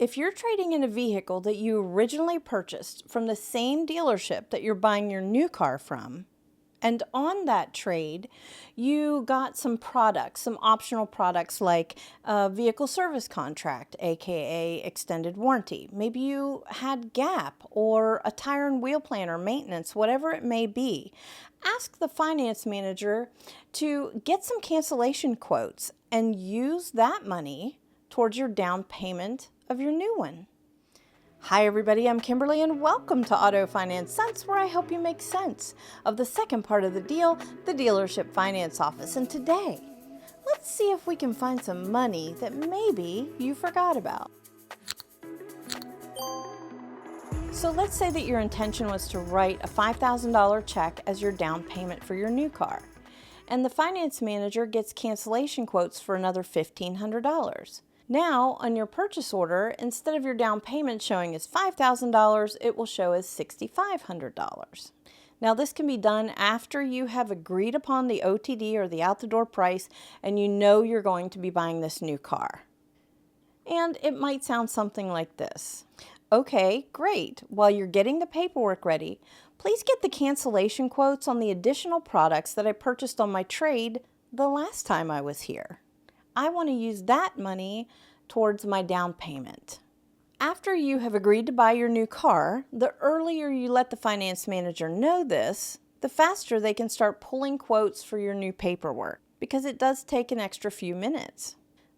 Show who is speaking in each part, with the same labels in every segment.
Speaker 1: If you're trading in a vehicle that you originally purchased from the same dealership that you're buying your new car from, and on that trade, you got some products, some optional products like a vehicle service contract, aka extended warranty. Maybe you had gap or a tire and wheel plan or maintenance, whatever it may be. Ask the finance manager to get some cancellation quotes and use that money towards your down payment of your new one. Hi everybody, I'm Kimberly and welcome to Auto Finance Sense, where I help you make sense of the second part of the deal, the dealership finance office. And today, let's see if we can find some money that maybe you forgot about. So let's say that your intention was to write a $5,000 check as your down payment for your new car, and the finance manager gets cancellation quotes for another $1,500. Now, on your purchase order, instead of your down payment showing as $5,000, it will show as $6,500. Now, this can be done after you have agreed upon the OTD or the out-the-door price and you know you're going to be buying this new car. And it might sound something like this. Okay, great. While you're getting the paperwork ready, please get the cancellation quotes on the additional products that I purchased on my trade the last time I was here. I want to use that money towards my down payment. After you have agreed to buy your new car, the earlier you let the finance manager know this, the faster they can start pulling quotes for your new paperwork, because it does take an extra few minutes.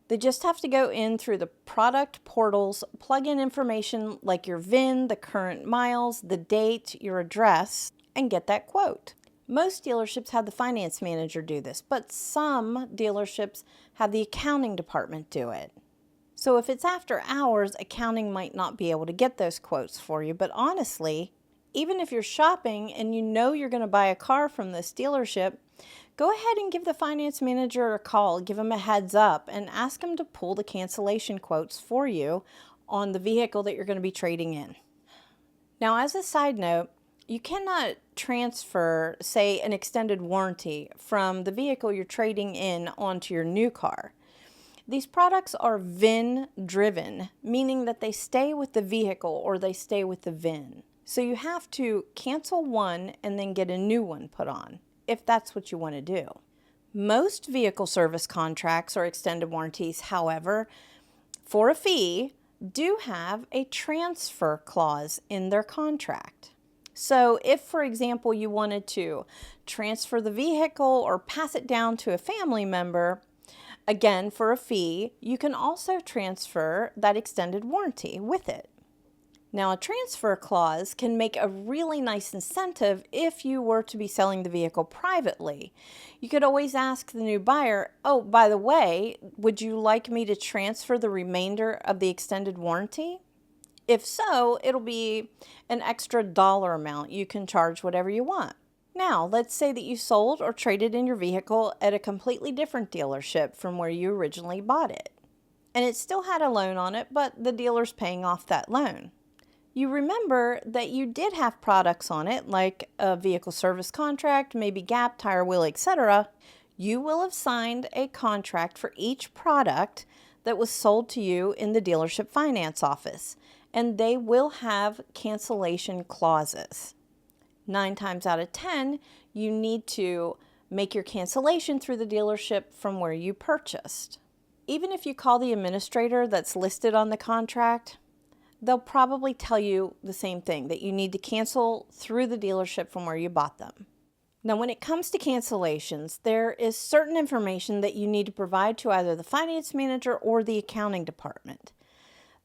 Speaker 1: They just have to go in through the product portals, plug in information like your VIN, the current miles, the date, your address, and get that quote. Most dealerships have the finance manager do this, but some dealerships have the accounting department do it. So if it's after hours, accounting might not be able to get those quotes for you. But honestly, even if you're shopping and you know you're going to buy a car from this dealership, go ahead and give the finance manager a call, give them a heads up, and ask them to pull the cancellation quotes for you on the vehicle that you're going to be trading in. Now, as a side note, you cannot transfer, say, an extended warranty from the vehicle you're trading in onto your new car. These products are VIN driven, meaning that they stay with the vehicle or they stay with the VIN. So you have to cancel one and then get a new one put on, if that's what you want to do. Most vehicle service contracts or extended warranties, however, for a fee, do have a transfer clause in their contract. So if, for example, you wanted to transfer the vehicle or pass it down to a family member, again, for a fee, you can also transfer that extended warranty with it. Now, a transfer clause can make a really nice incentive if you were to be selling the vehicle privately. You could always ask the new buyer, oh, by the way, would you like me to transfer the remainder of the extended warranty? If so, it'll be an extra dollar amount. You can charge whatever you want. Now, let's say that you sold or traded in your vehicle at a completely different dealership from where you originally bought it. And it still had a loan on it, but the dealer's paying off that loan. You remember that you did have products on it, like a vehicle service contract, maybe gap, tire, wheel, etc. You will have signed a contract for each product that was sold to you in the dealership finance office, and they will have cancellation clauses. 9 times out of 10, you need to make your cancellation through the dealership from where you purchased. Even if you call the administrator that's listed on the contract, they'll probably tell you the same thing, that you need to cancel through the dealership from where you bought them. Now, when it comes to cancellations, there is certain information that you need to provide to either the finance manager or the accounting department.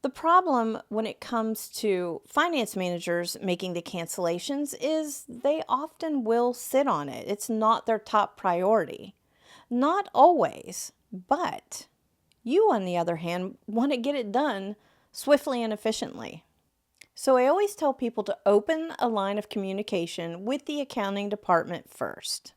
Speaker 1: The problem when it comes to finance managers making the cancellations is they often will sit on it. It's not their top priority. Not always, but you, on the other hand, want to get it done swiftly and efficiently. So I always tell people to open a line of communication with the accounting department first.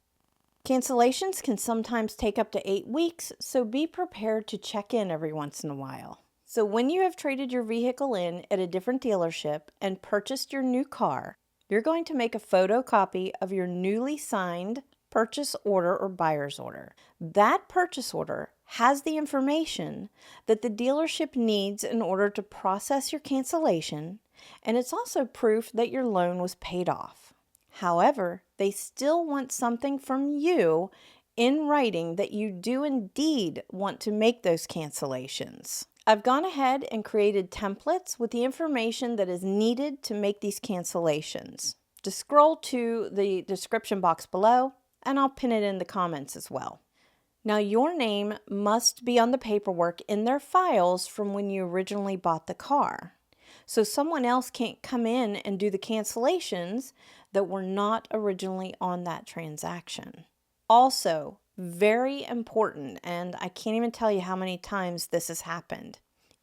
Speaker 1: Cancellations can sometimes take up to 8 weeks, so be prepared to check in every once in a while. So when you have traded your vehicle in at a different dealership and purchased your new car, you're going to make a photocopy of your newly signed purchase order or buyer's order. That purchase order has the information that the dealership needs in order to process your cancellation, and it's also proof that your loan was paid off. However, they still want something from you in writing that you do indeed want to make those cancellations. I've gone ahead and created templates with the information that is needed to make these cancellations. Just scroll to the description box below, and I'll pin it in the comments as well. Now, your name must be on the paperwork in their files from when you originally bought the car. So someone else can't come in and do the cancellations that were not originally on that transaction. Also, very important, and I can't even tell you how many times this has happened.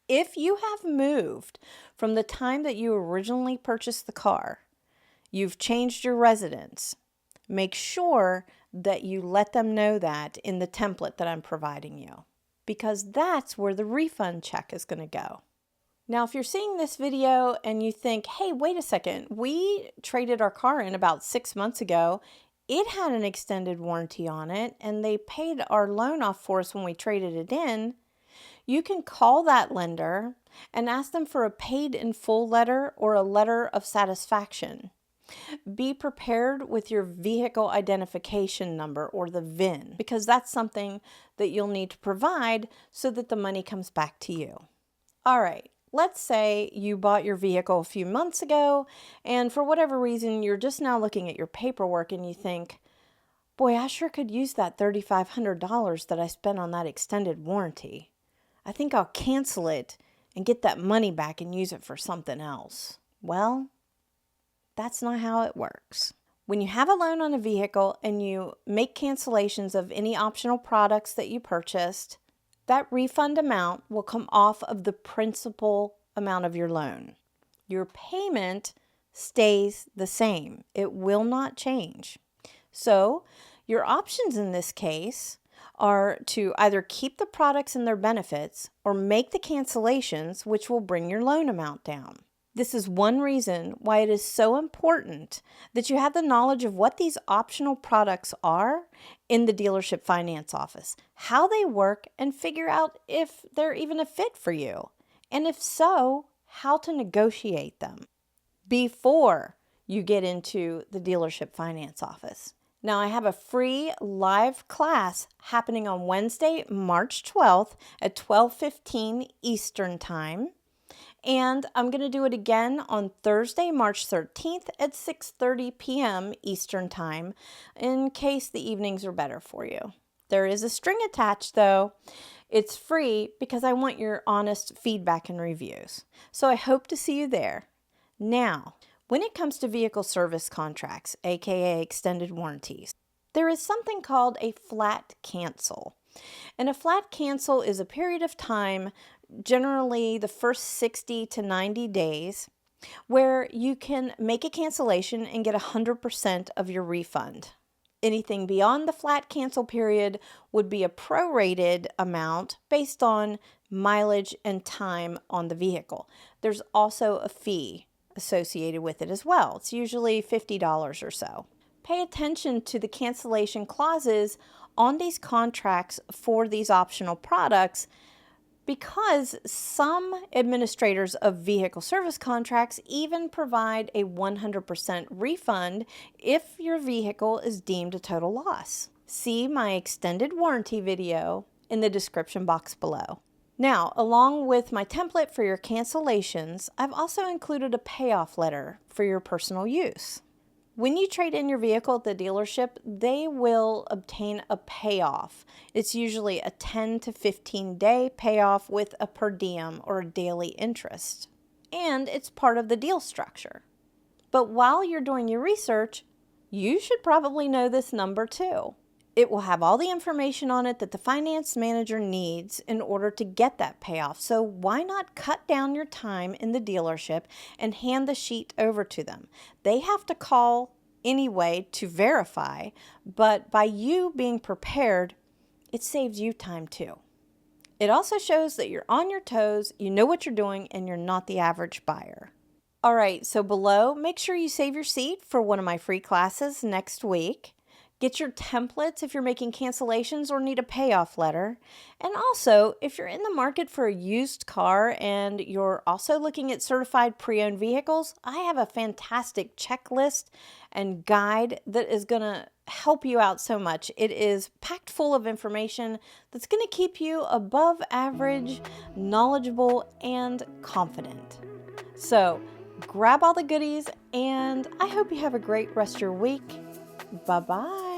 Speaker 1: If you have moved from the time that you originally purchased the car, you've changed your residence, make sure that you let them know that in the template that I'm providing you, because that's where the refund check is going to go. Now, if you're seeing this video and you think, hey, wait a second, we traded our car in about 6 months ago. It had an extended warranty on it, and they paid our loan off for us when we traded it in. You can call that lender and ask them for a paid in full letter or a letter of satisfaction. Be prepared with your vehicle identification number, or the VIN, because that's something that you'll need to provide so that the money comes back to you. All right, let's say you bought your vehicle a few months ago, and for whatever reason, you're just now looking at your paperwork and you think, boy, I sure could use that $3,500 that I spent on that extended warranty. I think I'll cancel it and get that money back and use it for something else. Well, that's not how it works. When you have a loan on a vehicle and you make cancellations of any optional products that you purchased, that refund amount will come off of the principal amount of your loan. Your payment stays the same. It will not change. So your options in this case are to either keep the products and their benefits or make the cancellations, which will bring your loan amount down. This is one reason why it is so important that you have the knowledge of what these optional products are in the dealership finance office, how they work, and figure out if they're even a fit for you. And if so, how to negotiate them before you get into the dealership finance office. Now, I have a free live class happening on Wednesday, March 12th at 12:15 Eastern Time. And I'm going to do it again on Thursday, March 13th at 6:30 p.m. Eastern Time, in case the evenings are better for you. There is a string attached, though. It's free because I want your honest feedback and reviews. So I hope to see you there. Now, when it comes to vehicle service contracts, aka extended warranties, there is something called a flat cancel. And a flat cancel is a period of time, generally the first 60 to 90 days, where you can make a cancellation and get 100% of your refund. Anything beyond the flat cancel period would be a prorated amount based on mileage and time on the vehicle. There's also a fee associated with it as well. It's usually $50 or so. Pay attention to the cancellation clauses on these contracts for these optional products, because some administrators of vehicle service contracts even provide a 100% refund if your vehicle is deemed a total loss. See my extended warranty video in the description box below. Now, along with my template for your cancellations, I've also included a payoff letter for your personal use. When you trade in your vehicle at the dealership, they will obtain a payoff. It's usually a 10 to 15 day payoff with a per diem or a daily interest. And it's part of the deal structure. But while you're doing your research, you should probably know this number too. It will have all the information on it that the finance manager needs in order to get that payoff. So why not cut down your time in the dealership and hand the sheet over to them? They have to call anyway to verify, but by you being prepared, it saves you time too. It also shows that you're on your toes, you know what you're doing, and you're not the average buyer. All right, so below, make sure you save your seat for one of my free classes next week. Get your templates if you're making cancellations or need a payoff letter. And also, if you're in the market for a used car and you're also looking at certified pre-owned vehicles, I have a fantastic checklist and guide that is going to help you out so much. It is packed full of information that's going to keep you above average, knowledgeable, and confident. So grab all the goodies, and I hope you have a great rest of your week. Bye-bye.